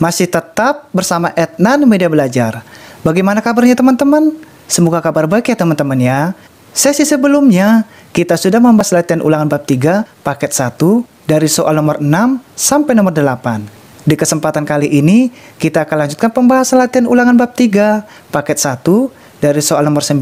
Masih tetap bersama Adnan Media Belajar. Bagaimana kabarnya teman-teman? Semoga kabar baik ya teman-teman ya. Sesi sebelumnya, kita sudah membahas latihan ulangan bab 3, paket 1, dari soal nomor 6 sampai nomor 8. Di kesempatan kali ini, kita akan lanjutkan pembahasan latihan ulangan bab 3, paket 1, dari soal nomor 9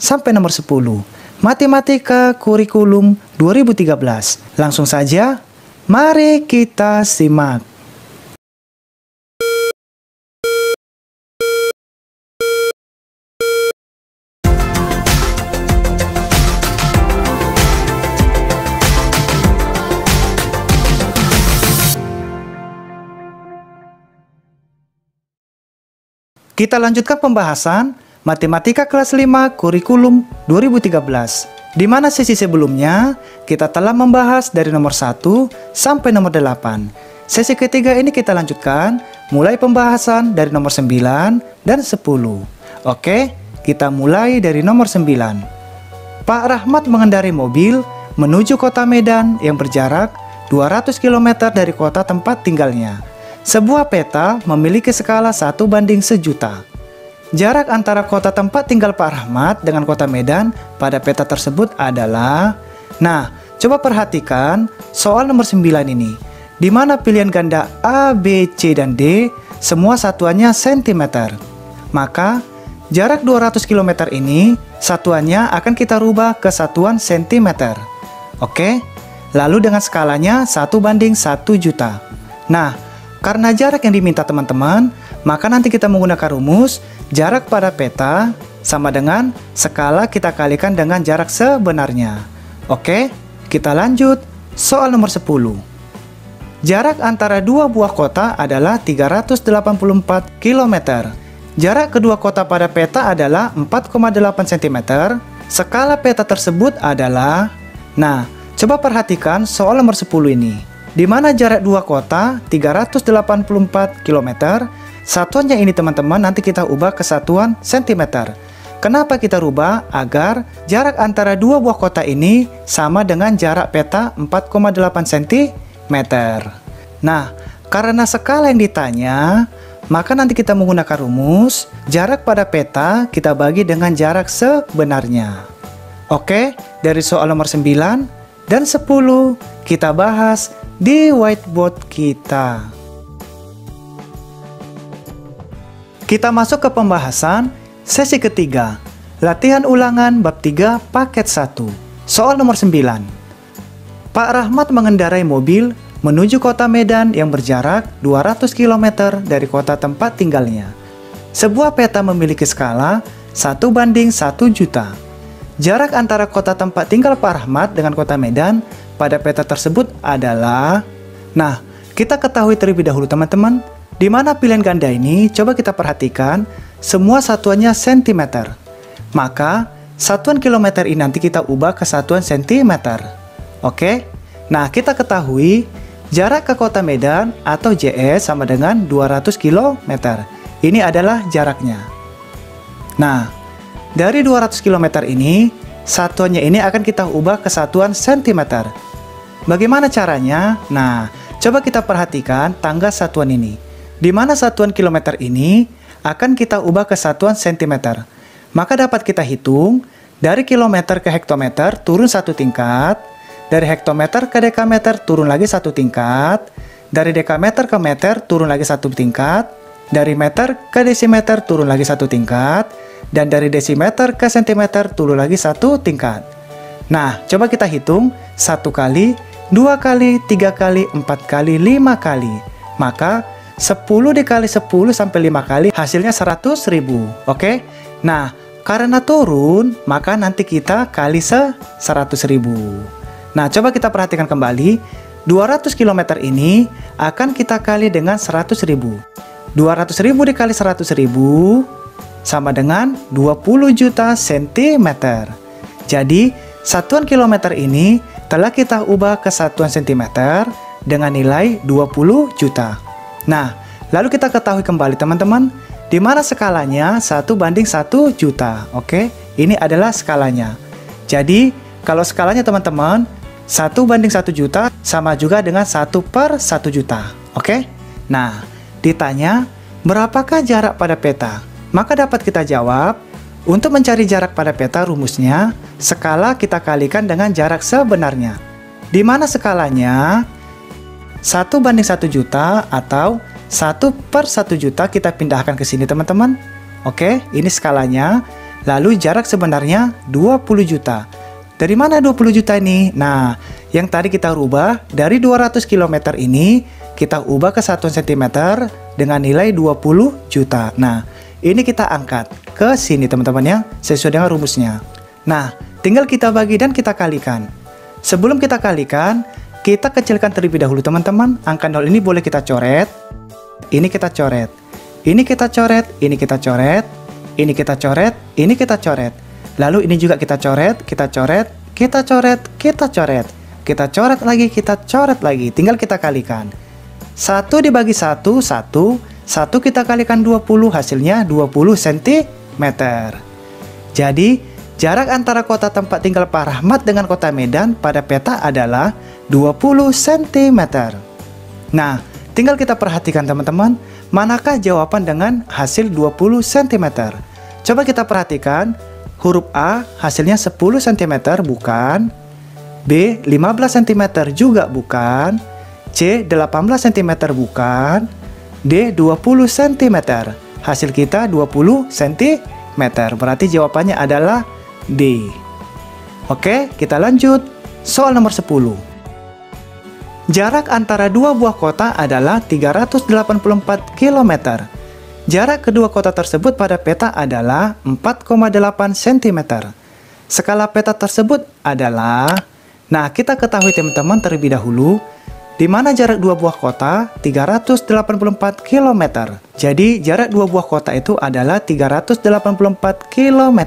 sampai nomor 10. Matematika Kurikulum 2013. Langsung saja, mari kita simak. Kita lanjutkan pembahasan Matematika kelas 5 Kurikulum 2013. Di mana sesi sebelumnya kita telah membahas dari nomor 1 sampai nomor 8. Sesi ketiga ini kita lanjutkan mulai pembahasan dari nomor 9 dan 10. Oke, kita mulai dari nomor 9. Pak Rahmat mengendarai mobil menuju kota Medan yang berjarak 200 km dari kota tempat tinggalnya. Sebuah peta memiliki skala 1:1.000.000. Jarak antara kota tempat tinggal Pak Rahmat dengan kota Medan pada peta tersebut adalah... Nah, coba perhatikan soal nomor 9 ini. Di mana pilihan ganda A, B, C, dan D semua satuannya cm. Maka, jarak 200 km ini satuannya akan kita rubah ke satuan cm. Oke? Lalu dengan skalanya 1:1.000.000. Nah, karena jarak yang diminta teman-teman, maka nanti kita menggunakan rumus jarak pada peta sama dengan skala kita kalikan dengan jarak sebenarnya. Oke, kita lanjut. Soal nomor 10. Jarak antara dua buah kota adalah 384 km. Jarak kedua kota pada peta adalah 4,8 cm. Skala peta tersebut adalah... Nah, coba perhatikan soal nomor 10 ini. Di mana jarak dua kota 384 km, satuannya ini teman-teman nanti kita ubah ke satuan cm. Kenapa kita rubah? Agar jarak antara dua buah kota ini sama dengan jarak peta 4,8 cm. Nah, karena skala yang ditanya, maka nanti kita menggunakan rumus jarak pada peta kita bagi dengan jarak sebenarnya. Oke, dari soal nomor 9 dan 10 kita bahas di whiteboard kita. Kita masuk ke pembahasan sesi ketiga, latihan ulangan bab 3 paket 1. Soal nomor 9. Pak Rahmat mengendarai mobil menuju kota Medan yang berjarak 200 km dari kota tempat tinggalnya. Sebuah peta memiliki skala 1:1.000.000. Jarak antara kota tempat tinggal Pak Rahmat dengan kota Medan pada peta tersebut adalah... Nah, kita ketahui terlebih dahulu teman-teman, di mana pilihan ganda ini coba kita perhatikan semua satuannya cm. Maka, satuan kilometer ini nanti kita ubah ke satuan cm. Oke? Nah, kita ketahui jarak ke kota Medan atau JS sama dengan 200 km. Ini adalah jaraknya. Nah, dari 200 km ini, satuannya ini akan kita ubah ke satuan cm. Bagaimana caranya? Nah, coba kita perhatikan tangga satuan ini. Di mana satuan kilometer ini akan kita ubah ke satuan cm. Maka dapat kita hitung, dari kilometer ke hektometer turun satu tingkat, dari hektometer ke dekameter turun lagi satu tingkat, dari dekameter ke meter turun lagi satu tingkat, dari meter ke desimeter turun lagi satu tingkat, dan dari desimeter ke sentimeter turun lagi satu tingkat. Nah, coba kita hitung 1 kali, 2 kali, 3 kali, 4 kali, 5 kali. Maka 10 dikali 10 sampai 5 kali hasilnya 100.000. Oke? Nah, karena turun, maka nanti kita kali 100.000. Nah, coba kita perhatikan kembali. 200 km ini akan kita kali dengan 100.000. 200.000 dikali 100.000 sama dengan 20 juta cm. Jadi, satuan kilometer ini telah kita ubah ke satuan cm dengan nilai 20 juta. Nah, lalu kita ketahui kembali teman-teman, di mana skalanya 1:1 juta. Oke, ini adalah skalanya. Jadi, kalau skalanya teman-teman, 1:1 juta sama juga dengan 1/1 juta. Oke? Nah, ditanya, berapakah jarak pada peta? Maka dapat kita jawab, untuk mencari jarak pada peta rumusnya, skala kita kalikan dengan jarak sebenarnya. Di mana skalanya? 1/1 juta atau 1/1 juta kita pindahkan ke sini teman-teman. Oke, ini skalanya. Lalu jarak sebenarnya 20 juta. Dari mana 20 juta ini? Nah, yang tadi kita rubah dari 200 km ini kita ubah ke satuan cm dengan nilai 20 juta. Nah, ini kita angkat ke sini teman-teman ya, sesuai dengan rumusnya. Nah, tinggal kita bagi dan kita kalikan. Sebelum kita kalikan, kita kecilkan terlebih dahulu teman-teman. Angka 0 ini boleh kita coret. Ini kita coret. Ini kita coret, ini kita coret. Ini kita coret, ini kita coret. Lalu ini juga kita coret, kita coret, kita coret, kita coret. Kita coret lagi, kita coret lagi. Tinggal kita kalikan. 1 dibagi 1, 1. 1 kita kalikan 20, hasilnya 20 cm. Jadi, jarak antara kota tempat tinggal Pak Rahmat dengan kota Medan pada peta adalah 20 cm. Nah, tinggal kita perhatikan teman-teman, manakah jawaban dengan hasil 20 cm? Coba kita perhatikan, huruf A hasilnya 10 cm bukan, B 15 cm juga bukan, C 18 cm bukan, D 20 cm. Hasil kita 20 cm, berarti jawabannya adalah D. Oke, kita lanjut. Soal nomor 10. Jarak antara dua buah kota adalah 384 km. Jarak kedua kota tersebut pada peta adalah 4,8 cm. Skala peta tersebut adalah, nah kita ketahui teman-teman terlebih dahulu, di mana jarak dua buah kota 384 km. Jadi jarak dua buah kota itu adalah 384 km.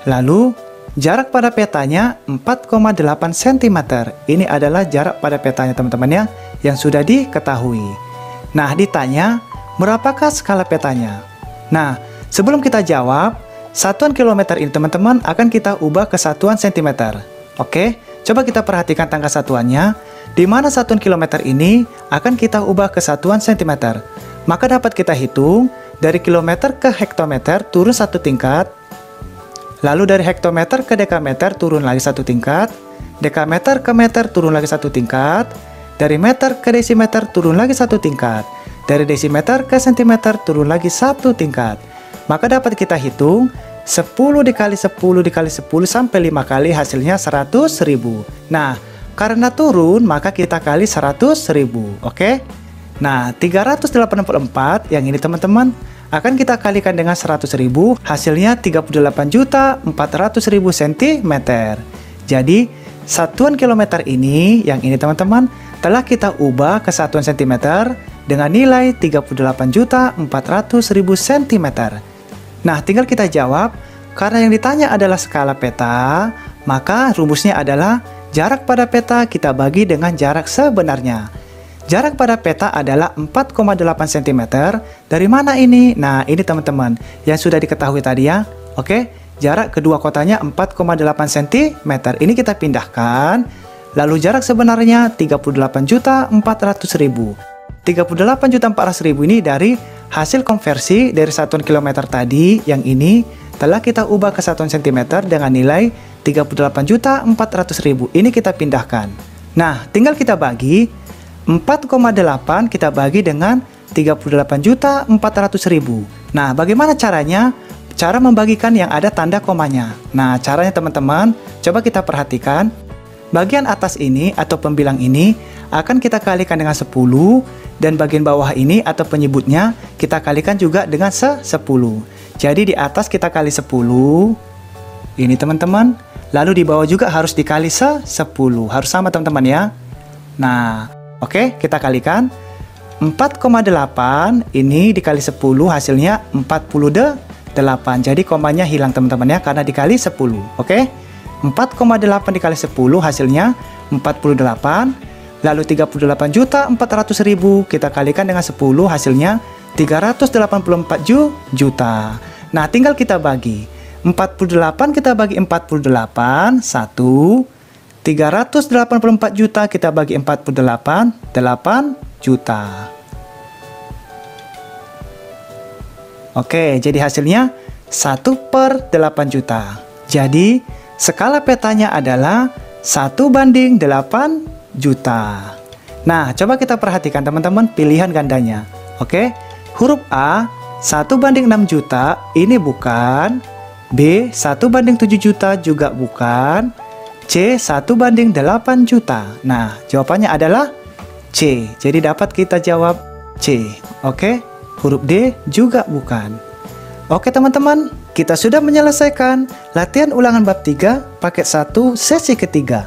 Lalu jarak pada petanya 4,8 cm. Ini adalah jarak pada petanya teman-teman ya, yang sudah diketahui. Nah, ditanya, berapakah skala petanya? Nah, sebelum kita jawab, satuan kilometer ini teman-teman akan kita ubah ke satuan cm. Oke, coba kita perhatikan tangga satuannya, di mana satuan kilometer ini akan kita ubah ke satuan cm. Maka dapat kita hitung, dari kilometer ke hektometer turun satu tingkat, lalu dari hektometer ke dekameter turun lagi satu tingkat, dekameter ke meter turun lagi satu tingkat, dari meter ke desimeter turun lagi satu tingkat, dari desimeter ke sentimeter turun lagi satu tingkat. Maka dapat kita hitung 10 dikali 10 dikali 10 sampai 5 kali hasilnya 100.000. Nah, karena turun maka kita kali 100.000. Oke? Nah, 384 yang ini teman-teman akan kita kalikan dengan 100.000, hasilnya 38.400.000 cm. Jadi, satuan kilometer ini, yang ini teman-teman, telah kita ubah ke satuan cm dengan nilai 38.400.000 cm. Nah, tinggal kita jawab, karena yang ditanya adalah skala peta, maka rumusnya adalah jarak pada peta kita bagi dengan jarak sebenarnya. Jarak pada peta adalah 4,8 cm. Dari mana ini? Nah, ini teman-teman yang sudah diketahui tadi ya. Oke, jarak kedua kotanya 4,8 cm. Ini kita pindahkan. Lalu jarak sebenarnya 38.400.000. 38.400.000 ini dari hasil konversi dari satuan kilometer tadi. Yang ini telah kita ubah ke satuan cm dengan nilai 38.400.000. Ini kita pindahkan. Nah, tinggal kita bagi. 4,8 kita bagi dengan 38.400.000. Nah, bagaimana caranya? Cara membagikan yang ada tanda komanya. Nah, caranya teman-teman, coba kita perhatikan. Bagian atas ini atau pembilang ini akan kita kalikan dengan 10, dan bagian bawah ini atau penyebutnya kita kalikan juga dengan 10. Jadi di atas kita kali 10. Ini teman-teman. Lalu di bawah juga harus dikali 10. Harus sama teman-teman ya. Nah, oke, kita kalikan 4,8 ini dikali 10 hasilnya 48. Jadi komanya hilang teman-teman ya, karena dikali 10. Oke, 4,8 dikali 10 hasilnya 48. Lalu 38.400.000 kita kalikan dengan 10 hasilnya 384 juta. Nah, tinggal kita bagi 48 kita bagi 48 1. 384 juta kita bagi 48, 8 juta. Oke, jadi hasilnya 1/8 juta. Jadi, skala petanya adalah 1/8 juta. Nah, coba kita perhatikan teman-teman pilihan gandanya. Oke, huruf A 1/6 juta ini bukan, B 1/7 juta juga bukan, C 1/8 juta. Nah, jawabannya adalah C. Jadi dapat kita jawab C. Oke, huruf D juga bukan. Oke teman-teman, kita sudah menyelesaikan latihan ulangan bab 3 paket 1 sesi ketiga,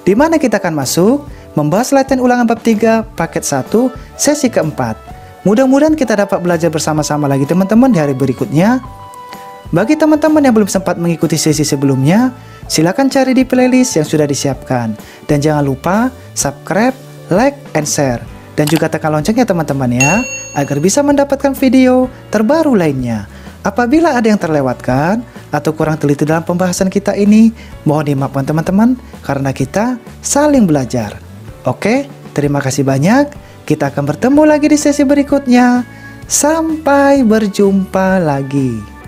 di mana kita akan masuk membahas latihan ulangan bab 3 paket 1 sesi keempat. Mudah-mudahan kita dapat belajar bersama-sama lagi teman-teman di hari berikutnya. Bagi teman-teman yang belum sempat mengikuti sesi sebelumnya, silakan cari di playlist yang sudah disiapkan. Dan jangan lupa subscribe, like, and share. Dan juga tekan loncengnya teman-teman ya, agar bisa mendapatkan video terbaru lainnya. Apabila ada yang terlewatkan atau kurang teliti dalam pembahasan kita ini, mohon dimaafkan teman-teman karena kita saling belajar. Oke, terima kasih banyak. Kita akan bertemu lagi di sesi berikutnya. Sampai berjumpa lagi.